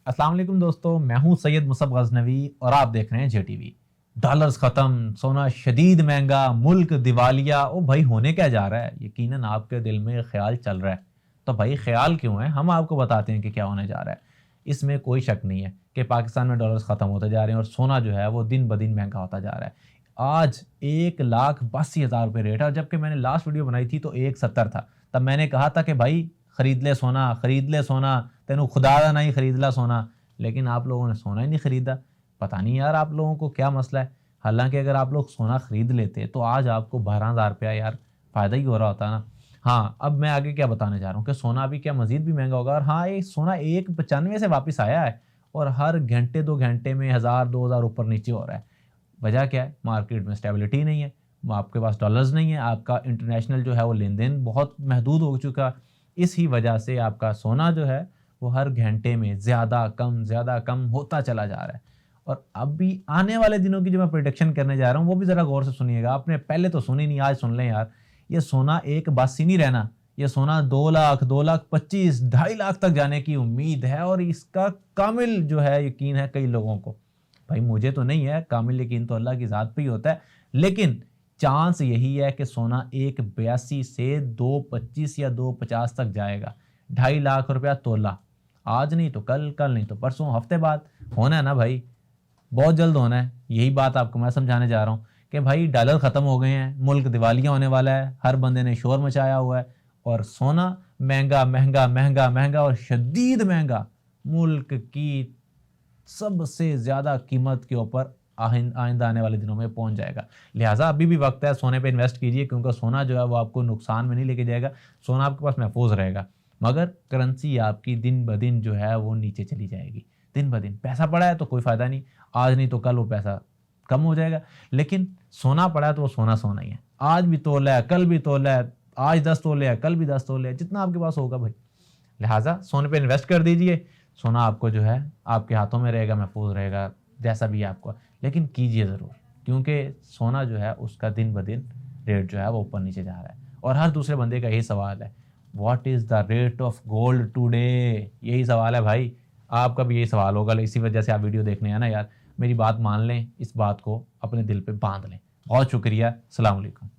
अस्सलाम वालेकुम दोस्तों, मैं हूं सैयद मुसब गजनवी और आप देख रहे हैं JTV। डॉलर्स खत्म, सोना शदीद महंगा, मुल्क दिवालिया। ओ भाई, होने क्या जा रहा है? यकीनन आपके दिल में ख्याल चल रहा है। तो भाई ख्याल क्यों है, हम आपको बताते हैं कि क्या होने जा रहा है। इसमें कोई शक नहीं है कि पाकिस्तान में डॉलर्स ख़त्म होते जा रहे हैं और सोना जो है वो दिन ब दिन महंगा होता जा रहा है। आज 1,82,000 रुपये रेट है, और जबकि मैंने लास्ट वीडियो बनाई थी तो 1,70 था। तब मैंने कहा था कि भाई खरीद ले सोना, खरीद ले सोना, तेनू खुदा दा नहीं खरीद ला सोना। लेकिन आप लोगों ने सोना ही नहीं खरीदा। पता नहीं यार आप लोगों को क्या मसला है। हालांकि अगर आप लोग सोना खरीद लेते तो आज आपको 12,000 रुपया यार फ़ायदा ही हो रहा होता ना। हाँ, अब मैं आगे क्या बताने जा रहा हूँ कि सोना अभी क्या मज़ीद भी महंगा होगा। और हाँ, ये सोना 1,95 से वापस आया है और हर घंटे 2 घंटे में 1,000-2,000 ऊपर नीचे हो रहा है। वजह क्या है? मार्केट में स्टेबिलिटी नहीं है, आपके पास डॉलर्स नहीं है, आपका इंटरनेशनल जो है वो लेन देन बहुत महदूद हो चुका। इसी वजह से आपका सोना जो है वो हर घंटे में ज़्यादा कम होता चला जा रहा है। और अब भी आने वाले दिनों की जो मैं प्रेडिक्शन करने जा रहा हूँ वो भी ज़रा गौर से सुनिएगा। आपने पहले तो सुनी नहीं, आज सुन लें यार। ये सोना एक बस ही नहीं रहना, ये सोना 2 लाख, 2,25,000, 2.5 लाख तक जाने की उम्मीद है। और इसका कामिल जो है यकीन है कई लोगों को। भाई मुझे तो नहीं है, कामिल यकीन तो अल्लाह की ज़ात पे ही होता है। लेकिन चांस यही है कि सोना 1,82 से 2,25 या 2,50 तक जाएगा। 2.5 लाख रुपया तोला, आज नहीं तो कल, कल नहीं तो परसों, हफ्ते बाद होना है ना भाई, बहुत जल्द होना है। यही बात आपको मैं समझाने जा रहा हूँ कि भाई डॉलर ख़त्म हो गए हैं, मुल्क दिवालिया होने वाला है, हर बंदे ने शोर मचाया हुआ है और सोना महंगा महंगा महंगा महंगा और शदीद महंगा, मुल्क की सबसे ज़्यादा कीमत के ऊपर आइंदा आने वाले दिनों में पहुंच जाएगा। लिहाजा अभी भी वक्त है, सोने पे इन्वेस्ट कीजिए, क्योंकि सोना जो है वो आपको नुकसान में नहीं लेके जाएगा। सोना आपके पास महफूज रहेगा, मगर करेंसी आपकी दिन ब दिन जो है वो नीचे चली जाएगी। दिन ब दिन पैसा पड़ा है तो कोई फ़ायदा नहीं, आज नहीं तो कल वो पैसा कम हो जाएगा। लेकिन सोना पड़ा है तो वो सोना सोना ही है, आज भी तोला है, कल भी तोला है, आज 10 तोले है, कल भी 10 तोले है, जितना आपके पास होगा भाई। लिहाजा सोने पे इन्वेस्ट कर दीजिए, सोना आपको जो है आपके हाथों में रहेगा, महफूज रहेगा, जैसा भी आपको। लेकिन कीजिए ज़रूर, क्योंकि सोना जो है उसका दिन ब दिन रेट जो है वो ऊपर नीचे जा रहा है। और हर दूसरे बंदे का यही सवाल है, what is the rate of gold today? यही सवाल है भाई, आपका भी यही सवाल होगा। इसी वजह से आप वीडियो देखने हैं ना यार। मेरी बात मान लें, इस बात को अपने दिल पे बांध लें। बहुत शुक्रिया, अस्सलाम वालेकुम।